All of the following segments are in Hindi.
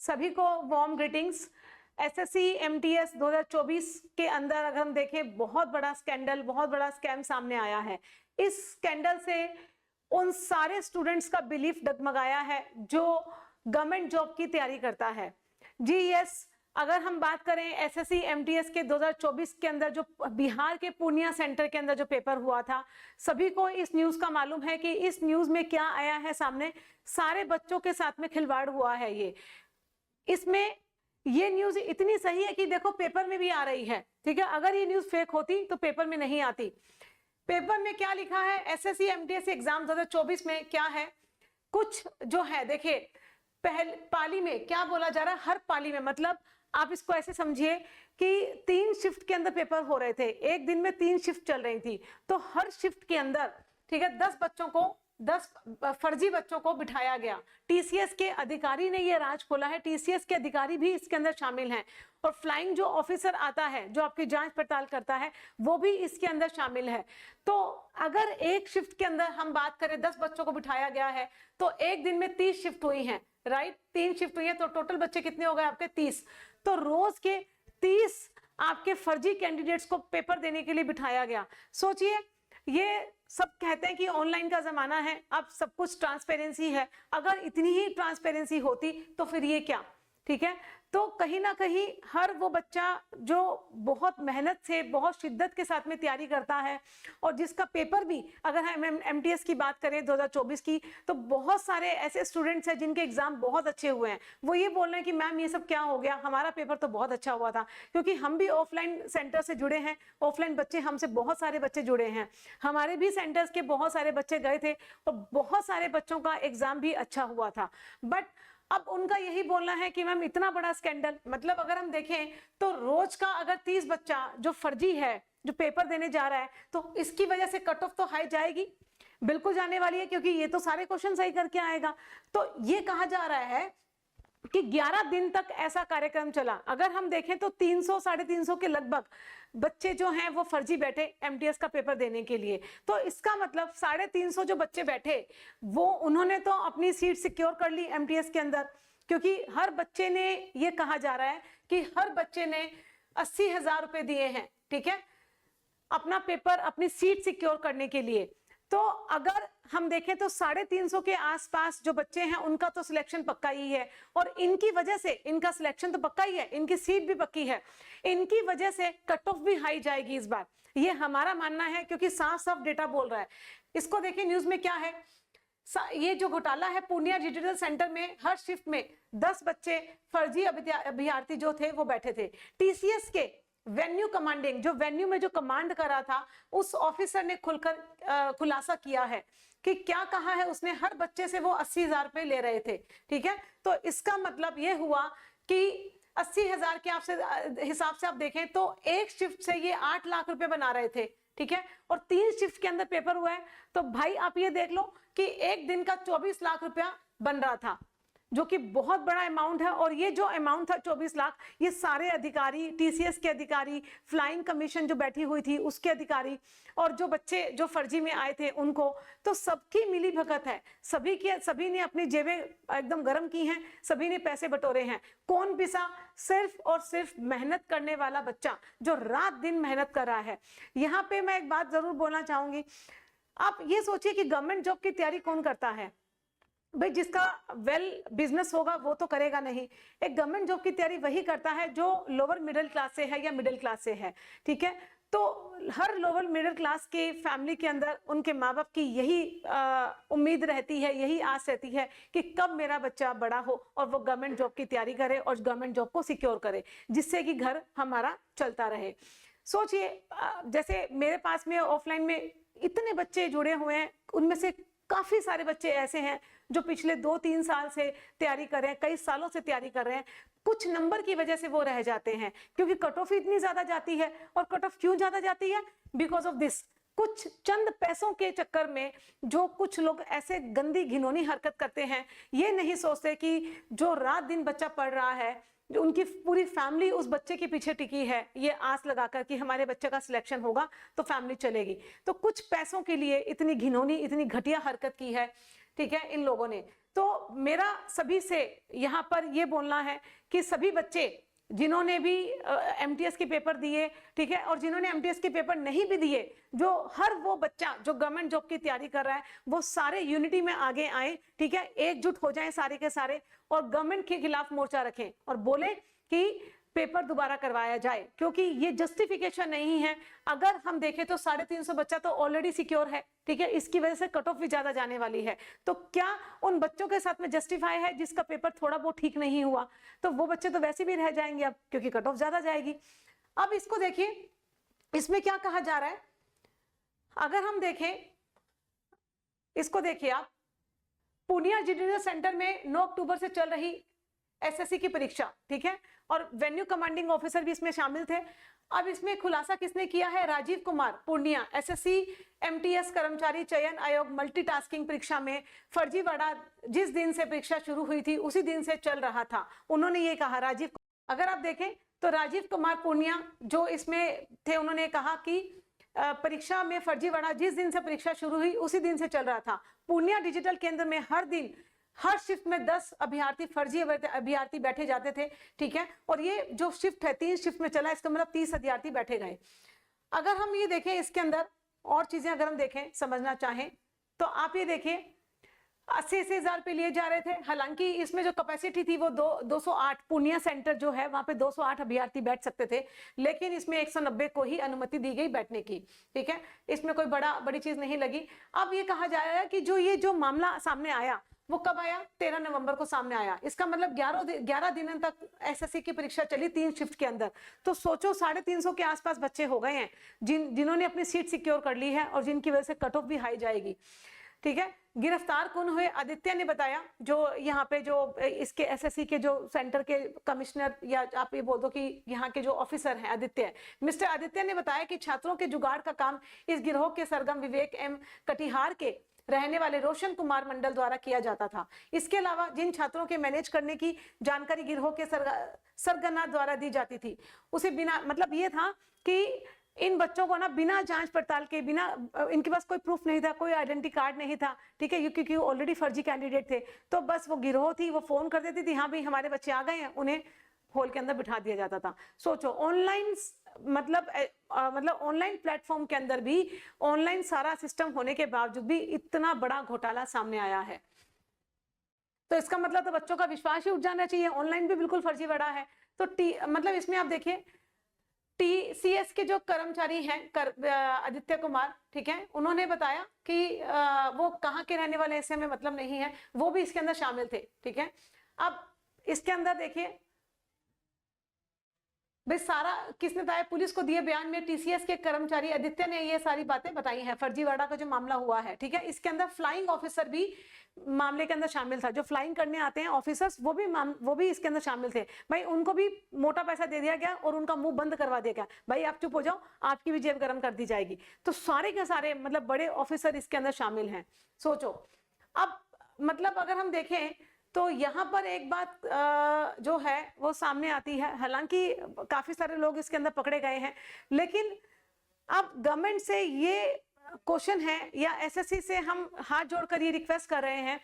सभी को वार्म ग्रीटिंग्स। एसएससी एमटीएस 2024 के अंदर अगर हम देखें, बहुत बड़ा स्कैंडल, बहुत बड़ा स्कैम सामने आया है। इस स्कैंडल से उन सारे स्टूडेंट्स का बिलीफ डगमगाया है जो गवर्नमेंट जॉब की तैयारी करता है। जी यस, अगर हम बात करें एसएससी एमटीएस के 2024 के अंदर जो बिहार के पूर्णिया सेंटर के अंदर जो पेपर हुआ था, सभी को इस न्यूज का मालूम है कि इस न्यूज में क्या आया है सामने। सारे बच्चों के साथ में खिलवाड़ हुआ है। इसमें ये न्यूज इतनी सही है कि देखो पेपर में भी आ रही है, ठीक है। अगर ये न्यूज फेक होती तो पेपर में नहीं आती। पेपर में क्या लिखा है, एसएससी एमटीएस एग्जाम 2024 में क्या है, कुछ जो है देखिए, पहले पाली में क्या बोला जा रहा है, हर पाली में, मतलब आप इसको ऐसे समझिए कि 3 शिफ्ट के अंदर पेपर हो रहे थे, एक दिन में 3 शिफ्ट चल रही थी, तो हर शिफ्ट के अंदर, ठीक है, 10 फर्जी बच्चों को बिठाया गया। टीसीएस के अधिकारी ने यह राज खोला है, टीसीएस के अधिकारी भी इसके अंदर शामिल हैं, और फ्लाइंग जो ऑफिसर आता है जो आपकी जांच पड़ताल करता है वो भी इसके अंदर शामिल है। तो अगर एक शिफ्ट के अंदर हम बात करें 10 बच्चों को बिठाया गया है तो एक दिन में 30 शिफ्ट हुई हैं, राइट, 3 शिफ्ट हुई है, तो टोटल बच्चे कितने हो गए आपके 30। तो रोज के 30 आपके फर्जी कैंडिडेट्स को पेपर देने के लिए बिठाया गया। सोचिए, ये सब कहते हैं कि ऑनलाइन का जमाना है, अब सब कुछ ट्रांसपेरेंसी है, अगर इतनी ही ट्रांसपेरेंसी होती तो फिर ये क्या, ठीक है। तो कहीं ना कहीं हर वो बच्चा जो बहुत मेहनत से, बहुत शिद्दत के साथ में तैयारी करता है, और जिसका पेपर भी, अगर हम एमटीएस की बात करें 2024 की, तो बहुत सारे ऐसे स्टूडेंट्स हैं जिनके एग्जाम बहुत अच्छे हुए हैं। वो ये बोल रहे हैं कि मैम ये सब क्या हो गया, हमारा पेपर तो बहुत अच्छा हुआ था, क्योंकि हम भी ऑफलाइन सेंटर से जुड़े हैं, ऑफलाइन बच्चे हमसे बहुत सारे बच्चे जुड़े हैं, हमारे भी सेंटर्स के बहुत सारे बच्चे गए थे और बहुत सारे बच्चों का एग्जाम भी अच्छा हुआ था। बट अब उनका यही बोलना है कि मैम इतना बड़ा स्कैंडल, मतलब अगर हम देखें तो रोज का अगर 30 बच्चा जो फर्जी है जो पेपर देने जा रहा है, तो इसकी वजह से कट ऑफ तो हाई जाएगी, बिल्कुल जाने वाली है, क्योंकि ये तो सारे क्वेश्चन सही करके आएगा। तो ये कहा जा रहा है कि 11 दिन तक ऐसा कार्यक्रम चला। अगर हम देखें तो 300 350 के लगभग बच्चे जो हैं वो फर्जी बैठे एमटीएस का पेपर देने के लिए। तो इसका मतलब 350 जो बच्चे बैठे वो उन्होंने तो अपनी सीट सिक्योर कर ली एमटीएस के अंदर, क्योंकि हर बच्चे ने, ये कहा जा रहा है कि हर बच्चे ने 80,000 रुपए दिए हैं, ठीक है, अपना पेपर, अपनी सीट सिक्योर करने के लिए। तो अगर हम देखें तो 350 के आसपास जो बच्चे हैं उनका तो सिलेक्शन पक्का ही है, और इनकी वजह से, इनका सिलेक्शन तो पक्का ही है, इनकी सीट भी पक्की है, इनकी वजह से कट ऑफ भी हाई जाएगी इस बार, ये हमारा मानना है, क्योंकि साफ साफ डेटा बोल रहा है। इसको देखिए न्यूज में क्या है, ये जो घोटाला है, पूर्णिया डिजिटल सेंटर में हर शिफ्ट में 10 बच्चे फर्जी अभ्यर्थी जो थे वो बैठे थे। टीसीएस के वेन्यू कमांडिंग, जो वेन्यू में जो कमांड कर रहा था, उस ऑफिसर ने खुलकर खुलासा किया है कि क्या कहा है उसने, हर बच्चे से वो 80,000 रुपए ले रहे थे, ठीक है। तो इसका मतलब ये हुआ कि 80,000 के हिसाब से आप देखें तो एक शिफ्ट से ये 8 लाख रुपए बना रहे थे, ठीक है, और 3 शिफ्ट के अंदर पेपर हुआ है। तो भाई आप ये देख लो कि एक दिन का 24 लाख रुपया बन रहा था, जो कि बहुत बड़ा अमाउंट है। और ये जो अमाउंट था 24 लाख, ये सारे अधिकारी, टीसीएस के अधिकारी, फ्लाइंग कमीशन जो बैठी हुई थी उसके अधिकारी, और जो बच्चे जो फर्जी में आए थे उनको, तो सबकी मिली भगत है, सभी ने अपनी जेबें एकदम गर्म की हैं, सभी ने पैसे बटोरे हैं। कौन पिसा? सिर्फ और सिर्फ मेहनत करने वाला बच्चा जो रात दिन मेहनत कर रहा है। यहाँ पे मैं एक बात जरूर बोलना चाहूंगी, आप ये सोचिए कि गवर्नमेंट जॉब की तैयारी कौन करता है? भाई जिसका वेल बिजनेस होगा वो तो करेगा नहीं। एक गवर्नमेंट जॉब की तैयारी वही करता है जो लोअर मिडिल क्लास से है या मिडिल क्लास से है, ठीक है। तो हर लोअर मिडिल क्लास के फैमिली के अंदर उनके माँ बाप की यही उम्मीद रहती है, यही आस रहती है कि कब मेरा बच्चा बड़ा हो और वो गवर्नमेंट जॉब की तैयारी करे और गवर्नमेंट जॉब को सिक्योर करे, जिससे कि घर हमारा चलता रहे। सोचिए, जैसे मेरे पास में ऑफलाइन में इतने बच्चे जुड़े हुए हैं, उनमें से काफी सारे बच्चे ऐसे हैं जो पिछले 2-3 साल से तैयारी कर रहे हैं, कई सालों से तैयारी कर रहे हैं, कुछ नंबर की वजह से वो रह जाते हैं, क्योंकि कट ऑफ इतनी ज्यादा जाती है। और कट ऑफ क्यों ज्यादा जाती है? बिकॉज ऑफ दिस, कुछ चंद पैसों के चक्कर में जो कुछ लोग ऐसे गंदी घिनौनी हरकत करते हैं, ये नहीं सोचते कि जो रात दिन बच्चा पढ़ रहा है, जो उनकी पूरी फैमिली उस बच्चे के पीछे टिकी है, ये आस लगाकर कि हमारे बच्चे का सिलेक्शन होगा तो फैमिली चलेगी। तो कुछ पैसों के लिए इतनी घिनौनी, इतनी घटिया हरकत की है, ठीक है, इन लोगों ने। तो मेरा सभी से यहाँ पर ये बोलना है कि सभी बच्चे जिन्होंने भी एमटीएस के पेपर दिए, ठीक है, और जिन्होंने एमटीएस के पेपर नहीं भी दिए, जो हर वो बच्चा जो गवर्नमेंट जॉब की तैयारी कर रहा है, वो सारे यूनिटी में आगे आए, ठीक है, एकजुट हो जाएं सारे के सारे, और गवर्नमेंट के खिलाफ मोर्चा रखें और बोले कि पेपर दोबारा करवाया जाए, क्योंकि ये जस्टिफिकेशन नहीं है। अगर हम देखें तो 350 बच्चा तो ऑलरेडी सिक्योर है, ठीक है, इसकी वजह से कट ऑफ भी ज्यादा जाने वाली है। तो क्या उन बच्चों के साथ में जस्टिफाई है जिसका पेपर थोड़ा बहुत ठीक नहीं हुआ? तो वो बच्चे तो वैसे भी रह जाएंगे अब, क्योंकि कट ऑफ ज्यादा जाएगी। अब इसको देखिए, इसमें क्या कहा जा रहा है, अगर हम देखें इसको, देखिए आप, पूर्णिया जुडिशियल सेंटर में 9 अक्टूबर से चल रही एसएससी की परीक्षा, ठीक है, और वेन्यू कमांडिंग ऑफिसर भी इसमें शामिल थे। अब इसमें खुलासा किसने किया है? राजीव कुमार, पूर्णिया, एसएससी एमटीएस कर्मचारी चयन आयोग मल्टीटास्किंग परीक्षा में फर्जीवाड़ा जिस दिन से परीक्षा शुरू हुई थी उसी दिन से चल रहा था, उन्होंने ये कहा। राजीव, अगर आप देखें तो राजीव कुमार पूर्णिया जो इसमें थे, उन्होंने कहा कि परीक्षा में फर्जीवाड़ा जिस दिन से परीक्षा शुरू हुई उसी दिन से चल रहा था। पूर्णिया डिजिटल केंद्र में हर दिन हर शिफ्ट में 10 अभ्यर्थी, फर्जी अभ्यर्थी बैठे जाते थे, ठीक है, और ये जो शिफ्ट है 3 शिफ्ट में चला, इसका मतलब 30 अभ्यर्थी बैठे गए। अगर हम ये देखें इसके अंदर और चीजें अगर हम देखें, समझना चाहें, तो आप ये देखिए 80-80 हजार पे लिए जा रहे थे। हालांकि इसमें जो कैपेसिटी थी वो 208, पूर्णिया सेंटर जो है वहां पे 208 अभ्यर्थी बैठ सकते थे, लेकिन इसमें 190 को ही अनुमति दी गई बैठने की, ठीक है, इसमें कोई बड़ी चीज नहीं लगी। अब ये कहा जा रहा है कि जो मामला सामने आया वो कब आया? 13 नवंबर को सामने आया। इसका मतलब 11 दिनों तक एसएससी की परीक्षा चली 3 शिफ्ट के अंदर। तो सोचो 350 के आसपास बच्चे हो गए हैं जिन्होंने अपनी सीट सिक्योर कर ली है और जिनकी वजह से कट ऑफ भी हाई जाएगी, ठीक है। गिरफ्तार कौन हुए? आदित्य ने बताया, जो यहाँ पे जो इसके एसएससी के जो सेंटर के कमिश्नर, या आप ये बोल दो कि यहाँ के जो ऑफिसर हैं, आदित्य, मिस्टर आदित्य ने बताया कि छात्रों के जुगाड़ का काम इस गिरोह के सरगम विवेक एम कटिहार के रहने वाले रोशन कुमार मंडल द्वारा किया जाता था। इसके अलावा जिन छात्रों के मैनेज करने की जानकारी गिरोह के सरगना द्वारा दी जाती थी, उसे बिना, मतलब ये था कि इन बच्चों को ना बिना जांच पड़ताल के, बिना, इनके पास कोई प्रूफ नहीं था, कोई आइडेंटिटी कार्ड नहीं था, ठीक है, क्योंकि ऑलरेडी फर्जी कैंडिडेट थे, तो बस वो गिरोह थी, वो फोन कर देती थी, हाँ भाई हमारे बच्चे आ गए हैं, उन्हें हॉल के अंदर बिठा दिया जाता था। सोचो ऑनलाइन, मतलब ऑनलाइन प्लेटफॉर्म के अंदर भी ऑनलाइन सारा सिस्टम होने के बावजूद भी इतना बड़ा घोटाला सामने आया है। तो इसका मतलब तो बच्चों का विश्वास ही उठ जाना चाहिए, ऑनलाइन भी बिल्कुल फर्जीवाड़ा है। तो मतलब इसमें आप देखिए टीसीएस के जो कर्मचारी हैं आदित्य कुमार, ठीक है, उन्होंने बताया कि वो कहाँ के रहने वाले, ऐसे में मतलब नहीं है, वो भी इसके अंदर शामिल थे, ठीक है। अब इसके अंदर देखिए भाई सारा किसने बताया? पुलिस को दिए बयान में टीसीएस के कर्मचारी आदित्य ने ये सारी बातें बताई हैं, फर्जीवाड़ा का जो मामला हुआ है, ठीक है। इसके अंदर फ्लाइंग ऑफिसर भी मामले के अंदर शामिल था, जो फ्लाइंग करने आते हैं ऑफिसर्स, वो भी इसके अंदर शामिल थे। भाई उनको भी मोटा पैसा दे दिया गया और उनका मुंह बंद करवा दिया गया, भाई आप चुप हो जाओ, आपकी भी जेब गर्म कर दी जाएगी। तो सारे के सारे मतलब बड़े ऑफिसर इसके अंदर शामिल हैं। सोचो अब मतलब अगर हम देखें तो यहाँ पर एक बात जो है वो सामने आती है, हालांकि काफी सारे लोग इसके अंदर पकड़े गए हैं, लेकिन अब गवर्नमेंट से ये क्वेश्चन है, या एसएससी से हम हाथ जोड़कर ये रिक्वेस्ट कर रहे हैं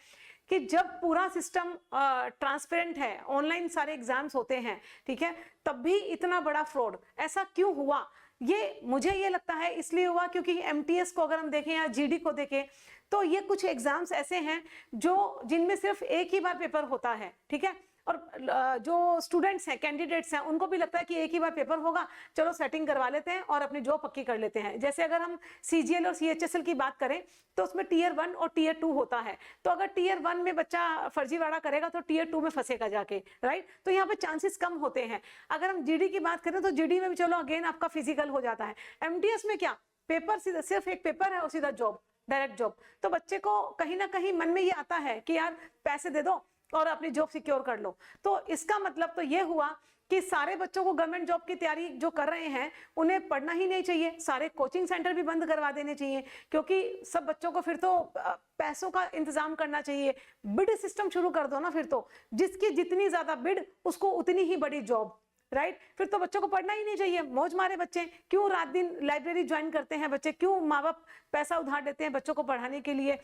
कि जब पूरा सिस्टम ट्रांसपेरेंट है, ऑनलाइन सारे एग्जाम्स होते हैं, ठीक है, तब भी इतना बड़ा फ्रॉड ऐसा क्यों हुआ? ये मुझे ये लगता है इसलिए हुआ क्योंकि एमटीएस को अगर हम देखें या जीडी को देखें तो ये कुछ एग्जाम्स ऐसे हैं जो जिनमें सिर्फ एक ही बार पेपर होता है, ठीक है, और जो स्टूडेंट्स हैं, कैंडिडेट्स हैं, उनको भी लगता है कि एक ही बार पेपर होगा, चलो सेटिंग करवा लेते हैं और अपनी जॉब पक्की कर लेते हैं। जैसे अगर हम सीजीएल और सीएचएसएल की बात करें तो उसमें टीयर 1 और टीयर 2 होता है, तो अगर टीयर 1 में बच्चा फर्जीवाड़ा करेगा तो टीयर 2 में फंसेगा जाके, राइट, तो यहाँ पे चांसेस कम होते हैं। अगर हम जीडी की बात करें तो जीडी में भी चलो अगेन आपका फिजिकल हो जाता है। एमटीएस में क्या, पेपर सीधा, सिर्फ एक पेपर है और सीधा जॉब, डायरेक्ट जॉब। तो बच्चे को कहीं ना कहीं मन में ये आता है कि यार पैसे दे दो और अपनी जॉब सिक्योर कर लो। तो इसका मतलब तो ये हुआ कि सारे बच्चों को गवर्नमेंट जॉब की तैयारी जो कर रहे हैं उन्हें पढ़ना ही नहीं चाहिए, सारे कोचिंग सेंटर भी बंद करवा देने चाहिए, क्योंकि सब बच्चों को फिर तो पैसों का इंतजाम करना चाहिए। बिड सिस्टम शुरू कर दो ना, फिर तो जिसकी जितनी ज्यादा बिड उसको उतनी ही बड़ी जॉब, राइट। फिर तो बच्चों को पढ़ना ही नहीं चाहिए, मौज मारे बच्चे, क्यों रात दिन लाइब्रेरी ज्वाइन करते हैं बच्चे, क्यों माँ बाप पैसा उधार देते हैं बच्चों को पढ़ाने के लिए,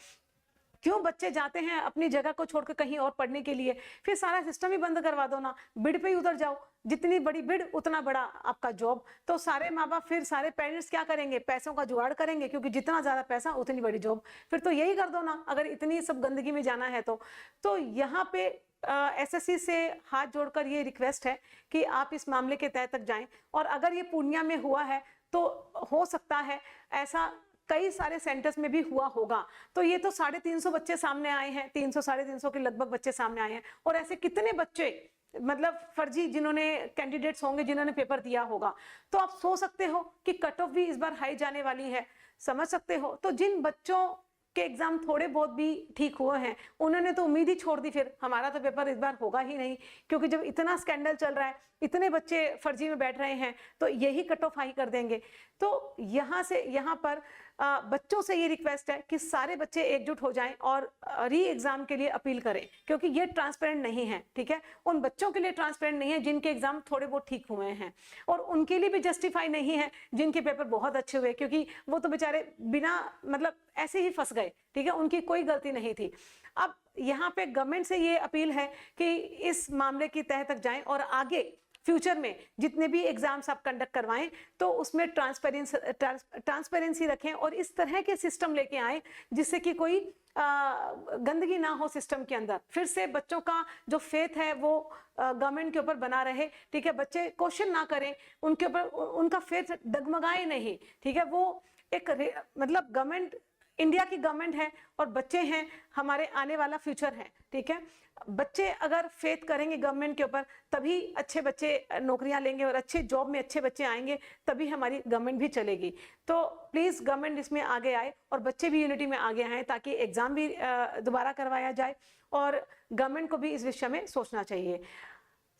क्यों बच्चे जाते हैं अपनी जगह को छोड़कर कहीं और पढ़ने के लिए? फिर सारा सिस्टम ही बंद करवा दो ना, बिड पे ही उतर जाओ, जितनी बड़ी बिड उतना बड़ा आपका जॉब। तो सारे माँ बाप, फिर सारे पेरेंट्स क्या करेंगे? पैसों का जुगाड़ करेंगे, क्योंकि जितना ज्यादा पैसा उतनी बड़ी जॉब। फिर तो यही कर दो ना, अगर इतनी सब गंदगी में जाना है तो यहाँ पे एसएससी से हाथ जोड़कर ये रिक्वेस्ट है कि आप इस मामले के तह तक जाएं। और अगर ये पूर्णिया में हुआ है तो हो सकता है ऐसा कई सारे सेंटर्स में भी हुआ होगा। तो ये तो 350 बच्चे सामने आए हैं, 300 350 के लगभग बच्चे सामने आए हैं। और ऐसे कितने बच्चे मतलब फर्जी जिन्होंने कैंडिडेट्स होंगे, जिन्होंने पेपर दिया होगा। तो आप सोच सकते हो कि कट ऑफ भी इस बार हाई जाने वाली है, समझ सकते हो। तो जिन बच्चों के एग्जाम थोड़े बहुत भी ठीक हुए हैं, उन्होंने तो उम्मीद ही छोड़ दी, फिर हमारा तो पेपर इस बार होगा ही नहीं, क्योंकि जब इतना स्कैंडल चल रहा है, इतने बच्चे फर्जी में बैठ रहे हैं, तो यही कट ऑफ हाई कर देंगे। तो यहाँ पर बच्चों से ये रिक्वेस्ट है कि सारे बच्चे एकजुट हो जाएं और री एग्जाम के लिए अपील करें, क्योंकि ये ट्रांसपेरेंट नहीं है, ठीक है। उन बच्चों के लिए ट्रांसपेरेंट नहीं है जिनके एग्जाम थोड़े बहुत ठीक हुए हैं, और उनके लिए भी जस्टिफाई नहीं है जिनके पेपर बहुत अच्छे हुए, क्योंकि वो तो बेचारे बिना मतलब ऐसे ही फंस गए, ठीक है, उनकी कोई गलती नहीं थी। अब यहाँ पे गवर्नमेंट से ये अपील है कि इस मामले की तह तक जाएं और आगे फ्यूचर में जितने भी एग्जाम्स आप कंडक्ट करवाएं तो उसमें ट्रांसपेरेंसी रखें और इस तरह के सिस्टम लेके आए जिससे कि कोई गंदगी ना हो सिस्टम के अंदर। फिर से बच्चों का जो फेथ है वो गवर्नमेंट के ऊपर बना रहे, ठीक है। बच्चे क्वेश्चन ना करें, उनके ऊपर उनका फेथ डगमगाए नहीं, ठीक है। वो एक मतलब गवर्नमेंट इंडिया की गवर्नमेंट है और बच्चे हैं, हमारे आने वाला फ्यूचर है, ठीक है। बच्चे अगर फेथ करेंगे गवर्नमेंट के ऊपर, तभी अच्छे बच्चे नौकरियां लेंगे और अच्छे जॉब में अच्छे बच्चे आएंगे, तभी हमारी गवर्नमेंट भी चलेगी। तो प्लीज गवर्नमेंट इसमें आगे आए और बच्चे भी यूनिटी में आगे आए, ताकि एग्जाम भी दोबारा करवाया जाए, और गवर्नमेंट को भी इस विषय में सोचना चाहिए।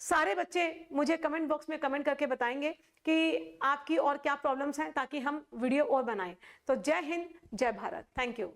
सारे बच्चे मुझे कमेंट बॉक्स में कमेंट करके बताएंगे कि आपकी और क्या प्रॉब्लम्स हैं, ताकि हम वीडियो और बनाएं। तो जय हिंद, जय भारत, थैंक यू।